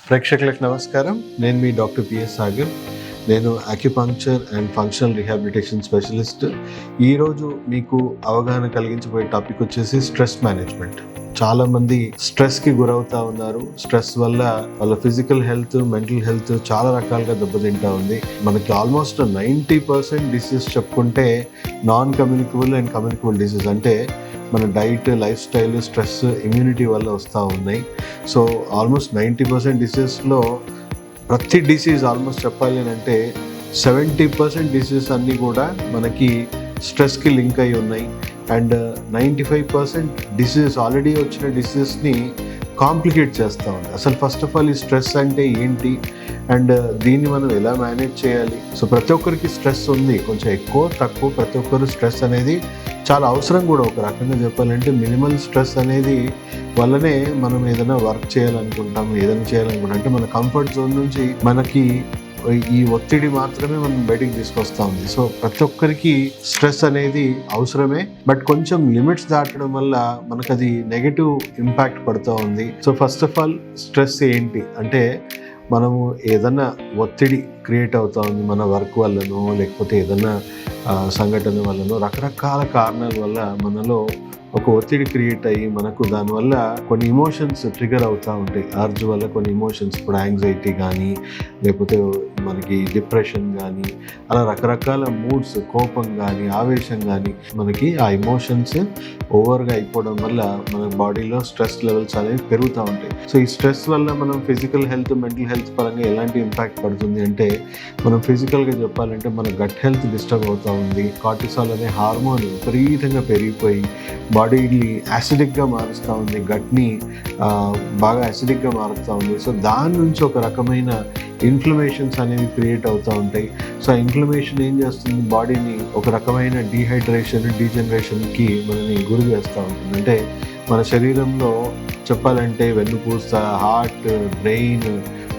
ప్రేక్షకులకు నమస్కారం. నేను మీ డాక్టర్ పిఎస్ సాగర్. నేను acupuncture and functional rehabilitation specialist. ఈరోజు మీకు అవగాహన కలిగించబోయే టాపిక్ వచ్చేసి స్ట్రెస్ మేనేజ్మెంట్. చాలామంది స్ట్రెస్కి గురవుతూ ఉన్నారు. స్ట్రెస్ వల్ల వాళ్ళ ఫిజికల్ హెల్త్, మెంటల్ హెల్త్ చాలా రకాలుగా దెబ్బతింటా ఉంది. మనకి ఆల్మోస్ట్ 90% డిసీజ్ చెప్పుకుంటే non communicable and communicable disease, అంటే మన diet, life style, stress, immunity వల్ల వస్తూ ఉన్నాయి. సో ఆల్మోస్ట్ 90% డిసీజెస్లో ప్రతి డిసీజ్ ఆల్మోస్ట్ చెప్పాలి అని అంటే 70% డిసీజెస్ అన్నీ కూడా మనకి స్ట్రెస్కి లింక్ అయి ఉన్నాయి. అండ్ 95% డిసీజెస్, ఆల్రెడీ వచ్చిన డిసీజెస్ని కాంప్లికేట్ చేస్తూ ఉంది. అసలు ఫస్ట్ ఆఫ్ ఆల్ ఈ స్ట్రెస్ అంటే ఏంటి అండ్ దీన్ని మనం ఎలా మేనేజ్ చేయాలి? సో ప్రతి ఒక్కరికి స్ట్రెస్ ఉంది, కొంచెం ఎక్కువ తక్కువ. ప్రతి ఒక్కరు స్ట్రెస్ అనేది చాలా అవసరం కూడా. ఒక రకంగా చెప్పాలంటే మినిమల్ స్ట్రెస్ అనేది వల్లనే మనం ఏదైనా వర్క్ చేయాలనుకుంటాం, ఏదైనా చేయాలనుకుంటాం. అంటే మన కంఫర్ట్ జోన్ నుంచి మనకి ఈ ఒత్తిడి మాత్రమే మనం బయటికి తీసుకొస్తా ఉంది. సో ప్రతి ఒక్కరికి స్ట్రెస్ అనేది అవసరమే, బట్ కొంచెం లిమిట్స్ దాటడం వల్ల మనకు అది నెగటివ్ ఇంపాక్ట్ పడుతూ ఉంది. So first of all stress ఏంటి అంటే, మనము ఏదన్నా ఒత్తిడి క్రియేట్ అవుతా ఉంది మన వర్క్ వల్లనో, లేకపోతే ఏదన్నా సంఘటన వల్లనో, రకరకాల కారణాల వల్ల మనలో ఒక ఒత్తిడి క్రియేట్ అయ్యి మనకు దానివల్ల కొన్ని ఇమోషన్స్ ట్రిగర్ అవుతూ ఉంటాయి. అర్జ్ వల్ల కొన్ని ఇమోషన్స్, ఇప్పుడు యాంగ్జైటీ కానీ, లేకపోతే మనకి డిప్రెషన్ కానీ, అలా రకరకాల మూడ్స్, కోపం కానీ, ఆవేశం కానీ, మనకి ఆ ఇమోషన్స్ ఓవర్గా అయిపోవడం వల్ల మన బాడీలో స్ట్రెస్ లెవెల్స్ అనేవి పెరుగుతూ ఉంటాయి. సో ఈ స్ట్రెస్ వల్ల మనం ఫిజికల్ హెల్త్, మెంటల్ హెల్త్ పరంగా ఎలాంటి ఇంపాక్ట్ పడుతుంది అంటే, మనం ఫిజికల్గా చెప్పాలంటే మన గట్ హెల్త్ డిస్టర్బ్ అవుతూ ఉంది. కార్టిసాల్ అనే హార్మోన్ విపరీతంగా పెరిగిపోయి బాడీని యాసిడిక్గా మారుస్తూ ఉంది, గట్ని బాగా యాసిడిక్గా మారుస్తూ ఉంది. సో దాని నుంచి ఒక రకమైన ఇన్ఫ్లమేషన్స్ అనేవి క్రియేట్ అవుతూ ఉంటాయి. సో ఆ ఇన్ఫ్లమేషన్ ఏం చేస్తుంది, బాడీని ఒక రకమైన డీహైడ్రేషన్, డీజనరేషన్కి మనని గురి చేస్తూ ఉంటుంది. అంటే మన శరీరంలో చెప్పాలంటే వెన్నుపూస, హార్ట్, బ్రెయిన్,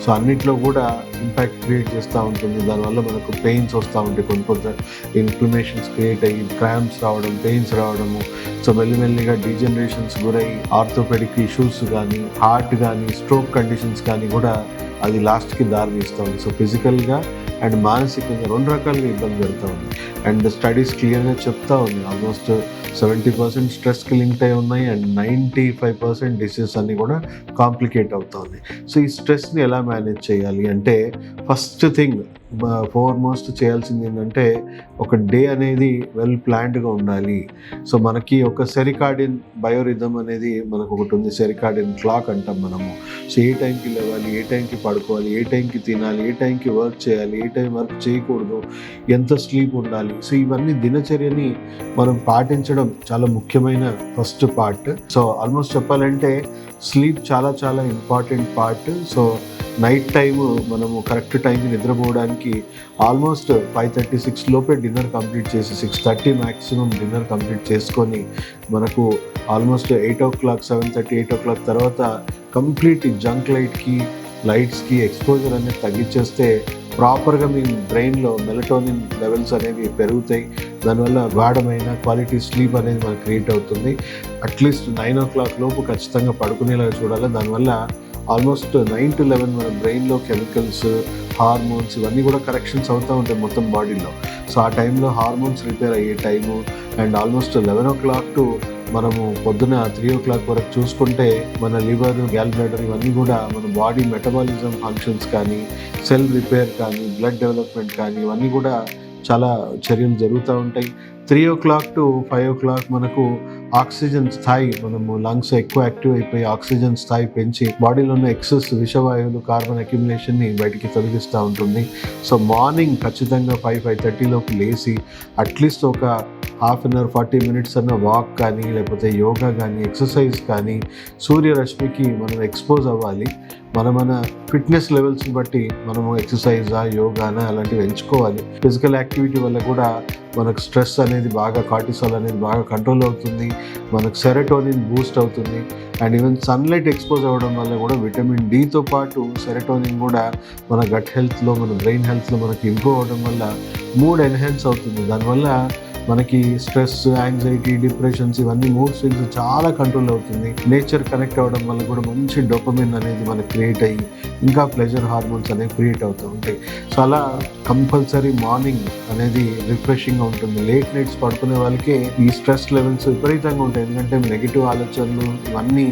సో అన్నిట్లో కూడా ఇంపాక్ట్ క్రియేట్ చేస్తూ ఉంటుంది. దానివల్ల మనకు పెయిన్స్ వస్తూ ఉంటాయి. కొంత ఇన్ఫ్లమేషన్స్ క్రియేట్ అయ్యి క్రాంప్స్ రావడం, పెయిన్స్ రావడము. సో మెల్లిమెల్లిగా డీజనరేషన్స్ గురై ఆర్థోపెడిక్ ఇష్యూస్ కానీ, హార్ట్ కానీ, స్ట్రోక్ కండిషన్స్ కానీ కూడా అది లాస్ట్కి దారి తీస్తూ ఉంది. సో ఫిజికల్గా అండ్ మానసికంగా రెండు రకాలుగా ఇబ్బంది పెడతా ఉంది. అండ్ స్టడీస్ క్లియర్గా చెప్తా ఉంది, ఆల్మోస్ట్ 70% స్ట్రెస్కి లింక్ అయి ఉన్నాయి అండ్ 95% డిసీజెస్ అన్నీ కూడా కాంప్లికేట్ అవుతా ఉంది. సో ఈ స్ట్రెస్ని ఎలా మేనేజ్ చేయాలి అంటే, ఫస్ట్ థింగ్ ఫోర్మోస్ట్ చేయాల్సింది ఏంటంటే, ఒక డే అనేది వెల్ ప్లాన్డ్గా ఉండాలి. సో మనకి ఒక సెరికాడియన్ బయోరిథమ్ అనేది మనకు ఒకటి ఉంది. సెరికాడియన్ క్లాక్ అంటాం మనము. సో ఏ టైంకి లేవాలి, ఏ టైంకి పడుకోవాలి, ఏ టైంకి తినాలి, ఏ టైంకి వర్క్ చేయాలి, ఏ టైం వర్క్ చేయకూడదు, ఎంత స్లీప్ ఉండాలి. సో ఇవన్నీ దినచర్యని మనం పాటించడం చాలా ముఖ్యమైన ఫస్ట్ పార్ట్. సో ఆల్మోస్ట్ చెప్పాలంటే స్లీప్ చాలా చాలా important part. So night time మనము కరెక్ట్ టైంకి నిద్రపోవడానికి ఆల్మోస్ట్ 5:36 లోపే డిన్నర్ కంప్లీట్ చేసి 6:30 మ్యాక్సిమం డిన్నర్ కంప్లీట్ చేసుకొని, మనకు ఆల్మోస్ట్ 8 o'clock, 7:30, 8 o'clock తర్వాత కంప్లీట్ జంక్ లైట్స్కి ఎక్స్పోజర్ అనేది తగ్గించేస్తే ప్రాపర్గా మీ బ్రెయిన్లో మెలటోనిన్ లెవెల్స్ అనేవి పెరుగుతాయి. దానివల్ల గాఢమైన క్వాలిటీ స్లీప్ అనేది మనకు క్రియేట్ అవుతుంది. అట్లీస్ట్ 9 o'clock లోపు ఖచ్చితంగా పడుకునేలాగా చూడాలి. దానివల్ల ఆల్మోస్ట్ 9 to 11 మన బ్రెయిన్లో కెమికల్స్, హార్మోన్స్ ఇవన్నీ కూడా కరెక్షన్స్ అవుతూ ఉంటాయి మొత్తం బాడీలో. సో ఆ టైంలో హార్మోన్స్ రిపేర్ అయ్యే time. And almost 11 o'clock to మనము పొద్దున 3 o'clock వరకు చూసుకుంటే మన లివర్, గ్యాల్ బ్లాడర్ ఇవన్నీ కూడా మన బాడీ మెటబాలిజం ఫంక్షన్స్ కానీ, సెల్ రిపేర్ కానీ, బ్లడ్ డెవలప్మెంట్ కానీ ఇవన్నీ కూడా చాలా చర్యలు జరుగుతూ ఉంటాయి. 3 o'clock to 5 o'clock మనకు ఆక్సిజన్ స్థాయి, మనము లంగ్స్ ఎక్కువ యాక్టివ్ అయిపోయి ఆక్సిజన్ స్థాయి పెంచి బాడీలో ఉన్న ఎక్సెస్ విషవాయువులు, కార్బన్ అక్యుములేషన్ని బయటికి తొలగిస్తూ ఉంటుంది. సో మార్నింగ్ ఖచ్చితంగా 5:30 లోపు లేచి అట్లీస్ట్ ఒక హాఫ్ అన్ అవర్ 40 minutes అన్న వాక్ కానీ, లేకపోతే యోగా కానీ, ఎక్సర్సైజ్ కానీ, సూర్యరశ్మికి మనం ఎక్స్పోజ్ అవ్వాలి. మన ఫిట్నెస్ లెవెల్స్ని బట్టి మనము ఎక్సర్సైజా, యోగానా అలాంటివి ఎంచుకోవాలి. ఫిజికల్ యాక్టివిటీ వల్ల కూడా మనకు స్ట్రెస్ అనేది బాగా, కార్టిసాల్ అనేది బాగా కంట్రోల్ అవుతుంది. మనకు సెరటోనిన్ బూస్ట్ అవుతుంది. అండ్ ఈవెన్ సన్లైట్ ఎక్స్పోజ్ అవ్వడం వల్ల కూడా విటమిన్ డితో పాటు సెరటోనిన్ కూడా మన గట్ హెల్త్లో, మన బ్రెయిన్ హెల్త్లో మనకి ఇంప్రూవ్ అవ్వడం వల్ల మూడ్ ఎన్హాన్స్ అవుతుంది. దానివల్ల మనకి స్ట్రెస్, యాంగ్జైటీ, డిప్రెషన్స్ ఇవన్నీ మూడ్ స్వింగ్స్ చాలా కంట్రోల్ అవుతుంది. నేచర్ కనెక్ట్ అవ్వడం వల్ల కూడా మంచి డోపమిన్ అనేది మనకు క్రియేట్ అయ్యి ఇంకా ప్లెజర్ హార్మోన్స్ అనేవి క్రియేట్ అవుతూ ఉంటాయి. సో అలా కంపల్సరీ మార్నింగ్ అనేది రిఫ్రెషింగ్గా ఉంటుంది. లేట్ నైట్స్ పడుకునే వాళ్ళకి ఈ స్ట్రెస్ లెవెల్స్ విపరీతంగా ఉంటాయి. ఎందుకంటే నెగిటివ్ ఆలోచనలు ఇవన్నీ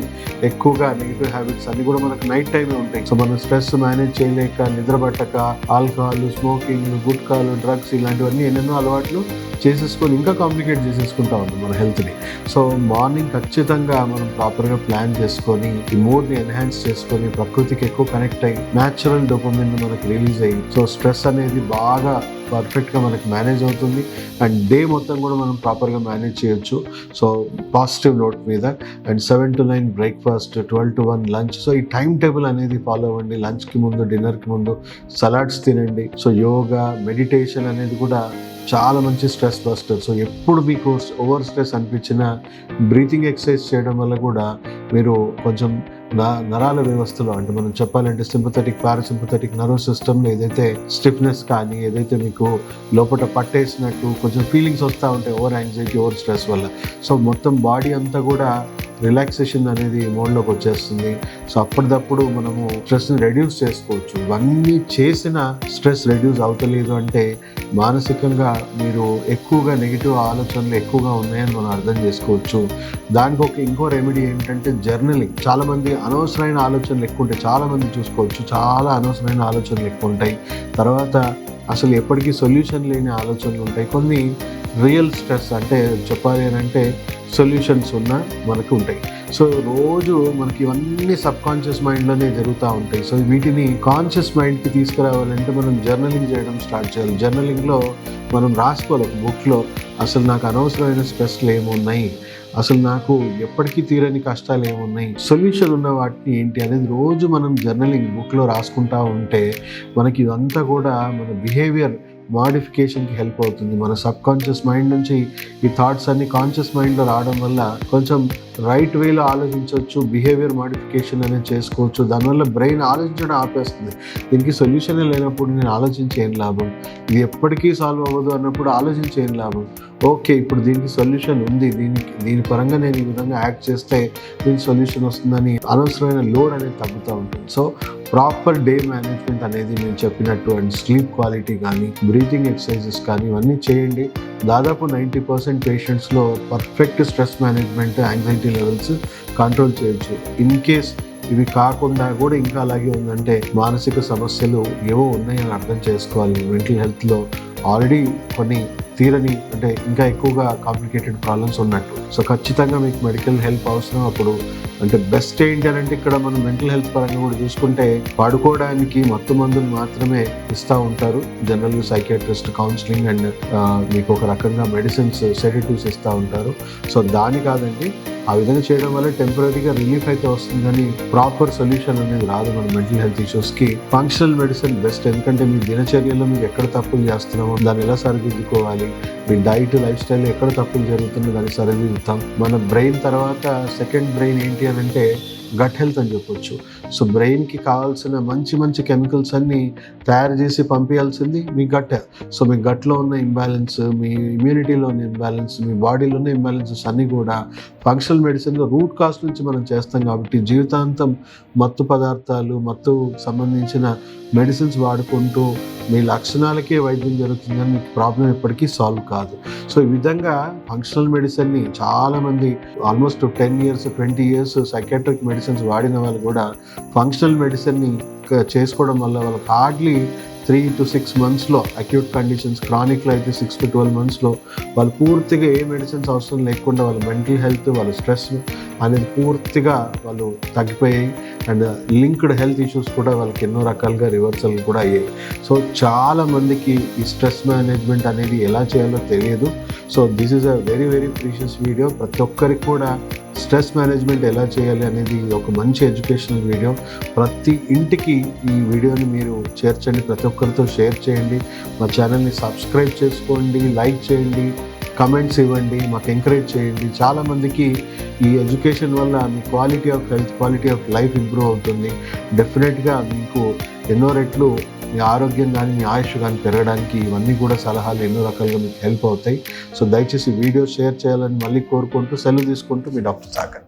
ఎక్కువగా, నెగిటివ్ హ్యాబిట్స్ అన్ని కూడా మనకు నైట్ టైమే ఉంటాయి. సో మనం స్ట్రెస్ మేనేజ్ చేయలేక, నిద్ర పట్టక, ఆల్కహాల్, స్మోకింగ్, గుట్కాలు, డ్రగ్స్ ఇలాంటివన్నీ ఎన్నెన్నో అలవాట్లు చేసేసుకొని ఇంకా కాంప్లికేట్ చేసేసుకుంటా ఉన్నాం మన హెల్త్ని. సో మార్నింగ్ ఖచ్చితంగా మనం ప్రాపర్గా ప్లాన్ చేసుకొని ఈ మూడ్ని ఎన్హాన్స్ చేసుకొని ప్రకృతికి ఎక్కువ కనెక్ట్ అయ్యి న్యాచురల్ డోపమిన్ మనకి రిలీజ్ అయ్యి సో స్ట్రెస్ అనేది బాగా పర్ఫెక్ట్గా మనకి మేనేజ్ అవుతుంది. అండ్ డే మొత్తం కూడా మనం ప్రాపర్గా మేనేజ్ చేయొచ్చు. సో పాజిటివ్ నోట్ మీద and 7 to 9 breakfast, 12 to 1 lunch. So ఈ టైం టేబుల్ అనేది ఫాలో అవ్వండి. లంచ్కి ముందు, డిన్నర్కి ముందు సలాడ్స్ తినండి. సో యోగా, మెడిటేషన్ అనేది కూడా చాలా మంచి స్ట్రెస్ బస్టర్. సో ఎప్పుడు మీకు ఓవర్ స్ట్రెస్ అనిపించినా బ్రీతింగ్ ఎక్సర్సైజ్ చేయడం వల్ల కూడా మీరు కొంచెం నరాల వ్యవస్థలో, అంటే మనం చెప్పాలంటే సింపథెటిక్, పారాసింపథెటిక్ నర్వస్ సిస్టమ్లో ఏదైతే స్టిఫ్నెస్ కానీ, ఏదైతే మీకు లోపల పట్టేసినట్టు కొంచెం ఫీలింగ్స్ వస్తూ ఉంటాయి ఓవర్ యాంగ్జైటీ, ఓవర్ స్ట్రెస్ వల్ల. సో మొత్తం బాడీ అంతా కూడా రిలాక్సేషన్ అనేది మోడ్లోకి వచ్చేస్తుంది. సో అప్పటిదప్పుడు మనము స్ట్రెస్ని రెడ్యూస్ చేసుకోవచ్చు. ఇవన్నీ చేసిన స్ట్రెస్ రెడ్యూస్ అవుతలేదు అంటే మానసికంగా మీరు ఎక్కువగా నెగిటివ్ ఆలోచనలు ఎక్కువగా ఉన్నాయని మనం అర్థం చేసుకోవచ్చు. దానికి ఇంకో రెమెడీ ఏంటంటే జర్నలింగ్. చాలామంది అనవసరమైన ఆలోచనలు ఎక్కువ ఉంటాయి. చాలామంది చూసుకోవచ్చు, చాలా అనవసరమైన ఆలోచనలు ఎక్కువ ఉంటాయి. తర్వాత అసలు ఎప్పటికీ సొల్యూషన్ లేని ఆలోచనలు ఉంటాయి. కొన్ని రియల్ స్ట్రెస్, అంటే చెప్పాలి అని అంటే సొల్యూషన్స్ ఉన్న మనకు ఉంటాయి. సో రోజు మనకి ఇవన్నీ సబ్ కాన్షియస్ మైండ్లోనే జరుగుతూ ఉంటాయి. సో వీటిని కాన్షియస్ మైండ్కి తీసుకురావాలంటే మనం జర్నలింగ్ చేయడం స్టార్ట్ చేయాలి. జర్నలింగ్లో మనం రాసుకోవాలి ఒక బుక్లో, అసలు నాకు అనవసరమైన స్ట్రెస్లు ఏమున్నాయి, అసలు నాకు ఎప్పటికీ తీరని కష్టాలు ఏమున్నాయి, సొల్యూషన్ ఉన్న వాటిని ఏంటి అనేది రోజు మనం జర్నలింగ్ బుక్లో రాసుకుంటూ ఉంటే మనకి ఇదంతా కూడా మన బిహేవియర్ మోడిఫికేషన్కి హెల్ప్ అవుతుంది. మన సబ్ కాన్షియస్ మైండ్ నుంచి ఈ థాట్స్ అన్ని కాన్షియస్ మైండ్లో రావడం వల్ల కొంచెం రైట్ వేలో ఆలోచించవచ్చు, బిహేవియర్ మోడిఫికేషన్ అనేది చేసుకోవచ్చు. దానివల్ల బ్రెయిన్ ఆలోచించడం ఆపేస్తుంది. దీనికి సొల్యూషనే లేనప్పుడు నేను ఆలోచించి ఏం లాభం, ఇది ఎప్పటికీ సాల్వ్ అవ్వదు అన్నప్పుడు ఆలోచించి ఏం లాభం. ఓకే, ఇప్పుడు దీనికి సొల్యూషన్ ఉంది, దీని పరంగా నేను ఈ విధంగా యాక్ట్ చేస్తే దీనికి సొల్యూషన్ వస్తుందని అనవసరమైన లోడ్ అనేది తగ్గుతూ ఉంటుంది. సో ప్రాపర్ డే మేనేజ్మెంట్ అనేది నేను చెప్పినట్టు అండ్ స్లీప్ క్వాలిటీ కానీ, బ్రీతింగ్ ఎక్సర్సైజెస్ కానీ ఇవన్నీ చేయండి. దాదాపు 90% పేషెంట్స్లో perfect stress management, anxiety levels control చేయొచ్చు. ఇన్ కేస్ ఇవి కాకుండా కూడా ఇంకా అలాగే ఉందంటే మానసిక సమస్యలు ఏవో ఉన్నాయని అర్థం చేసుకోవాలి. మెంటల్ హెల్త్లో ఆల్రెడీ కొన్ని తీరని, అంటే ఇంకా ఎక్కువగా కాంప్లికేటెడ్ ప్రాబ్లమ్స్ ఉన్నట్టు. సో ఖచ్చితంగా మీకు మెడికల్ హెల్ప్ అవసరం. అప్పుడు అంటే బెస్ట్ ఏంటి అని అంటే ఇక్కడ మనం మెంటల్ హెల్త్ పరంగా కూడా చూసుకుంటే పడుకోవడానికి మత్తు మందులు మాత్రమే ఇస్తూ ఉంటారు జనరల్గా సైకియాట్రిస్ట్, కౌన్సిలింగ్ అండ్ మీకు ఒక రకంగా మెడిసిన్స్, సెడేటివ్స్ ఇస్తూ ఉంటారు. సో దాని కాదండి, ఆ విధంగా చేయడం వల్ల టెంపరీగా రిలీఫ్ అయితే వస్తుంది కానీ ప్రాపర్ సొల్యూషన్ అనేది రాదు మన మెంటల్ హెల్త్ ఇష్యూస్కి. Functional medicine best. ఎందుకంటే మీ దినచర్యలో మీరు ఎక్కడ తప్పులు చేస్తున్నామో దాన్ని ఎలా సరిదిద్దుకోవాలి, మీ డైట్, లైఫ్ స్టైల్ ఎక్కడ తప్పులు జరుగుతుందో దాన్ని సరిదిద్దుతాం. మన బ్రెయిన్ తర్వాత సెకండ్ బ్రెయిన్ ఏంటి అని అంటే గట్ హెల్త్ అని చెప్పొచ్చు. సో బ్రెయిన్కి కావాల్సిన మంచి మంచి కెమికల్స్ అన్నీ తయారు చేసి పంపించాల్సింది మీ గట్. సో మీ గట్లో ఉన్న ఇంబ్యాలెన్స్, మీ ఇమ్యూనిటీలో ఉన్న ఇంబ్యాలెన్స్, మీ బాడీలో ఉన్న ఇంబ్యాలెన్సెస్ అన్నీ కూడా ఫంక్షనల్ మెడిసిన్లో రూట్ కాజ్ నుంచి మనం చేస్తాం. కాబట్టి జీవితాంతం మత్తు పదార్థాలు, మత్తు సంబంధించిన మెడిసిన్స్ వాడుకుంటూ మీ లక్షణాలకే వైద్యం జరుగుతుందని మీకు ప్రాబ్లం ఎప్పటికీ సాల్వ్ కాదు. సో ఈ విధంగా ఫంక్షనల్ మెడిసిన్ని చాలామంది almost 10 years, 20 years psychiatric medicines వాడిన వాళ్ళు కూడా ఫంక్షనల్ మెడిసిన్ని చేసుకోవడం వల్ల వాళ్ళకి హార్డ్లీ 3 to 6 monthsలో అక్యూట్ కండిషన్స్, క్రానిక్లో అయితే 6 to 12 monthsలో వాళ్ళు పూర్తిగా ఏ మెడిసిన్స్ అవసరం లేకుండా వాళ్ళ మెంటల్ హెల్త్, వాళ్ళ స్ట్రెస్ అనేది పూర్తిగా వాళ్ళు తగ్గిపోయాయి. అండ్ లింక్డ్ హెల్త్ ఇష్యూస్ కూడా వాళ్ళకి ఎన్నో రకాలుగా రివర్సల్ కూడా అయ్యాయి. సో చాలామందికి ఈ స్ట్రెస్ మేనేజ్మెంట్ అనేది ఎలా చేయాలో తెలియదు. So this is a very very precious video. ప్రతి ఒక్కరికి కూడా స్ట్రెస్ మేనేజ్మెంట్ ఎలా చేయాలి అనేది ఒక మంచి ఎడ్యుకేషనల్ వీడియో. ప్రతి ఇంటికి ఈ వీడియోని మీరు చేర్చండి, ప్రతి ఒక్కరితో షేర్ చేయండి, మా ఛానల్ని సబ్స్క్రైబ్ చేసుకోండి, లైక్ చేయండి, కమెంట్స్ ఇవ్వండి, మాకు ఎంకరేజ్ చేయండి. చాలామందికి ఈ ఎడ్యుకేషన్ వల్ల మీ quality of health, quality of life improve అవుతుంది. డెఫినెట్గా మీకు ఎన్నో రెట్లు మీ ఆరోగ్యం కానీ మీ ఆయుష్ కానీ పెరగడానికి ఇవన్నీ కూడా సలహాలు ఎన్నో రకాలుగా మీకు హెల్ప్ అవుతాయి. సో దయచేసి వీడియో షేర్ చేయాలని మళ్ళీ కోరుకుంటూ సెలవు తీసుకుంటూ మీ డాక్టర్ సాగర్.